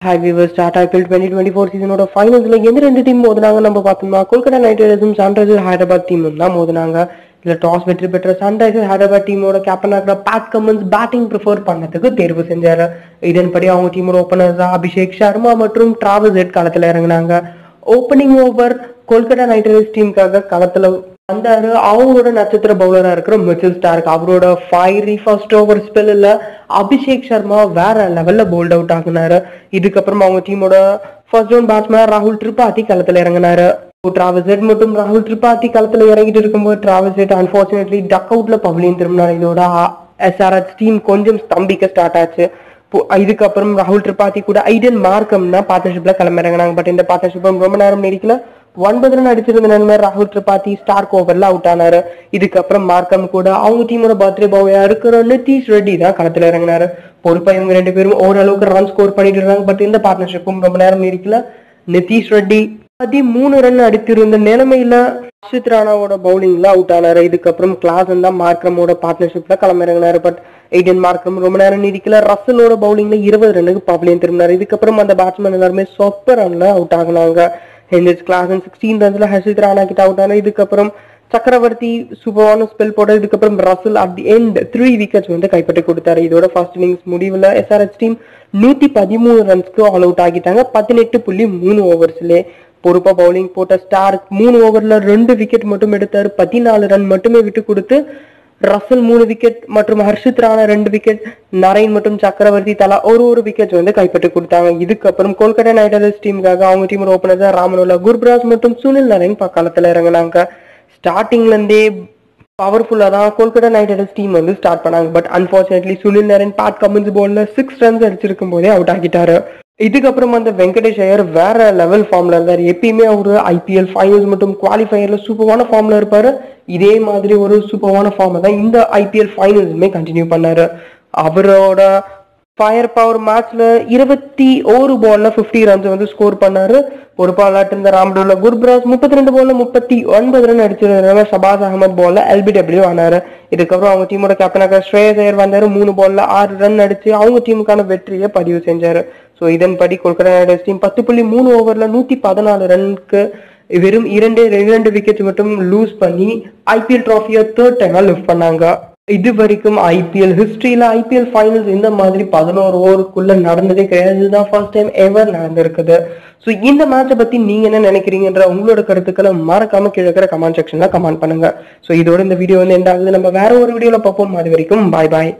Hi viewers, start IPL 2024 சீசனோட ஃபைனல்ஸ்ல எந்த ரெண்டு team மோதுனாங்க நம்ம பார்த்தோம்னா கொல்கத்தா நைட் ரைடர்ஸும் சன்ரைசர்ஸ் ஹைதராபாத் டீமும் தான் மோதுனாங்க. இதுல டாஸ் வெற்றி பெற்ற சன்ரைசர்ஸ் ஹைதராபாத் டீமோட கேப்டனா இருக்கிற பேட் கமின்ஸ் பேட்டிங் ப்ரிஃபர் பண்ணதுக்கு தேர்வு செஞ்சாரு. இதன்படி அவங்க டீமோட ஓபனர்ஸா அபிஷேக் சர்மா மற்றும் டிராவல்ஸ் ஹெட் களத்துல இறங்கினாங்க. Opening over Kolkata Knight Riders டீமுக்காக களத்துல வந்தாரு. அவங்களோட நட்சத்திர பவுலரா இருக்கிற மிச்சல் ஸ்டார்க் அவரோட ஃபயரி ஃபர்ஸ்ட் ஓவர் ஸ்பெல்ல அபிஷேக் சர்மா வேற லெவல்ல போல்ட் அவுட் ஆகினாரு. இதுக்கப்புறம் அவங்க டீமோட ஃபர்ஸ்ட் ரவுண்ட் பேட்ஸ்மேன் ராகுல் திரிபாதி களத்துல இறங்கினாரு. டிராவல்ஸ் ஹெட் மற்றும் ராகுல் திரிபாதி களத்துல இறங்கிட்டு இருக்கும்போது டிராவல்ஸ் ஹெட் அன்பார்ச்சுனேட்லி டக் அவுட்ல பவலியன் திரும்பினார். இதோட எஸ்ஆர்எச் டீம் கொஞ்சம் ஸ்தம்பிக்க ஸ்டார்ட் ஆச்சு. இதுக்கப்புறம் ராகுல் திரிபாதி கூட ஐடன் மார்க்கம் தான் பார்ட்னர்ஷிப்ல கிளம்பிறங்கினாங்க. பட் இந்த பார்ட்னர்ஷிப் ரொம்ப நேரம் நீடிக்கல. 9 ரன் அடிச்சிருந்த நண்பர் ராகுல் திரிபாதி ஸ்டார்க் ஓவர்ல அவுட் ஆனாரு. இதுக்கப்புறம் மார்க்கம் கூட அவங்க டீமோட பர்த்டே பாயா இருக்கிற நிதிஷ் ரெட்டி தான் களத்துல இறங்கினாரு. பொறுப்பா இவங்க ரெண்டு பேரும் ஓரளவுக்கு ரன் ஸ்கோர் பண்ணிட்டு இருக்காங்க. பட் இந்த பார்ட்னர்ஷிப்பும் ரொம்ப நேரம் நீடிக்கல. நிதிஷ் ரெட்டி 13 ரன் அடித்திருந்த நிலைமையில ஹர்ஷித் ராணாவோட பவுலிங்ல அவுட் ஆனாரு. இதுக்கப்புறம் கிளாசன் தான் மார்க்கமோட பார்ட்னர்ஷிப்ல கிளம்பிறங்கினாரு. பட் எய்டன் மார்க்கம் ரொம்ப நேரம் நீடிக்கல. ரசலோட பவுலிங்ல 20 ரன்னுக்கு பவலியன் திரும்பினாரு. இதுக்கப்புறம் அந்த பேட்ஸ்மேன் எல்லாருமே சொப்ப ரன்ல அவுட் ஆகினாங்க. ஹென்ரிச் கிளாசன் 16 ரன்ஸ்ல ஹர்ஷித் ராணா கிட்ட அவுட் ஆனா. இதுக்கப்புறம் சக்கரவர்த்தி சூப்பரான ஸ்பெல் போட. இதுக்கப்புறம் Russell at the end 3 wickets வந்து கைப்பற்றி கொடுத்தாரு. இதோட ஃபர்ஸ்ட் இன்னிங்ஸ் முடிவுல எஸ்ஆர்எச் டீம் 113 ரன்ஸ்க்கு ஆல் அவுட் ஆகிட்டாங்க 18.3 ஓவர்ஸ்ல. பொறுப்பா பவுலிங் போட்ட ஸ்டார்க் 3 ஓவர்ல 2 விக்கெட் மட்டும் எடுத்தாரு. 14 ரன் மட்டுமே விட்டு கொடுத்து ரசல் 3 விக்கெட் மற்றும் ஹர்ஷித் ராணா 2 விக்கெட், நரேன் மற்றும் சக்கரவர்த்தி தலா ஒரு விக்கெட் வந்து கைப்பற்றி கொடுத்தாங்க. இதுக்கப்புறம் கொல்கத்தா நைட் ரைடர்ஸ் டீமுக்காக அவங்க டீமோட ஓபனர்ஸ் ராமனுல்லா குர்பிராஸ் மற்றும் சுனில் நரேன் களத்துல இறங்கினாங்க. ஸ்டார்டிங்ல இருந்தே பவர்ஃபுல்லா தான் கொல்கத்தா நைட் ரைடர்ஸ் டீம் வந்து ஸ்டார்ட் பண்ணாங்க. But unfortunately Sunil Naren Pat Cummins பால்ல 6 ரன்ஸ் அடிச்சிருக்கும் போதே அவுட் ஆகிட்டாரு. இதுக்கப்புறம் அந்த வெங்கடேஷ் ஐயர் வேற லெவல் ஃபார்ம்ல இருந்தாரு. எப்பயுமே அவரு ஐபிஎல் ஃபைனல்ஸ் மற்றும் குவாலிஃபயர்ல சூப்பரான ஃபார்ம்ல இருப்பாரு. இதே மாதிரி ஒரு சூப்பரான ஃபார்ம் தான் இந்த ஐபிஎல் ஃபைனல்ஸுமே கண்டினியூ பண்ணாரு. அவரோட ஃபயர் பவர் மேட்ச்ல 21 பால்ல 50 ரன்ஸ் வந்து ஸ்கோர் பண்ணாரு. பொறுப்பா விளையாட்டு இருந்த ராமடுல்லா குர்பிராஸ் 32 பால்ல 39 ரன் அடிச்சிருந்தாங்க. ஷபாஸ் அகமது பால்ல எல்பிடபிள்யூ ஆனாரு. இதுக்கப்புறம் அவங்க டீமோட கேப்டனாக ஸ்ரேயஸ் ஐயர் வந்தாரு. 3 பால்ல 6 ரன் அடிச்சு அவங்க டீமுக்கான வெற்றியை பதிவு செஞ்சாரு. ஸோ இதன்படி கொல்கத்தா நைட் ரைடர்ஸ் டீம் 10.3 ஓவர்ல 114 ரன்க்கு வெறும் 2 விக்கெட் மட்டும் லூஸ் பண்ணி ஐபிஎல் டிராஃபியை 3rd டைமா லிஃப்ட் பண்ணாங்க. இது வரைக்கும் ஐபிஎல் ஹிஸ்டரியில ஐபிஎல் ஃபைனல்ஸ் இந்த மாதிரி 11 ஓவருக்குள்ள நடந்ததே கிடையாது. இதுதான் ஃபர்ஸ்ட் டைம் எவர் நடந்திருக்குது. ஸோ இந்த மேட்சை பத்தி நீங்க என்ன நினைக்கிறீங்கன்ற உங்களோட கருத்துக்களை மறக்காம கீழே இருக்கிற கமெண்ட் செக்ஷன்ல கமெண்ட் பண்ணுங்க. ஸோ இதோட இந்த வீடியோ வந்து எண்ட் ஆகுது. நம்ம வேற ஒரு வீடியோல பார்ப்போம். அது வரைக்கும் பாய் பாய்.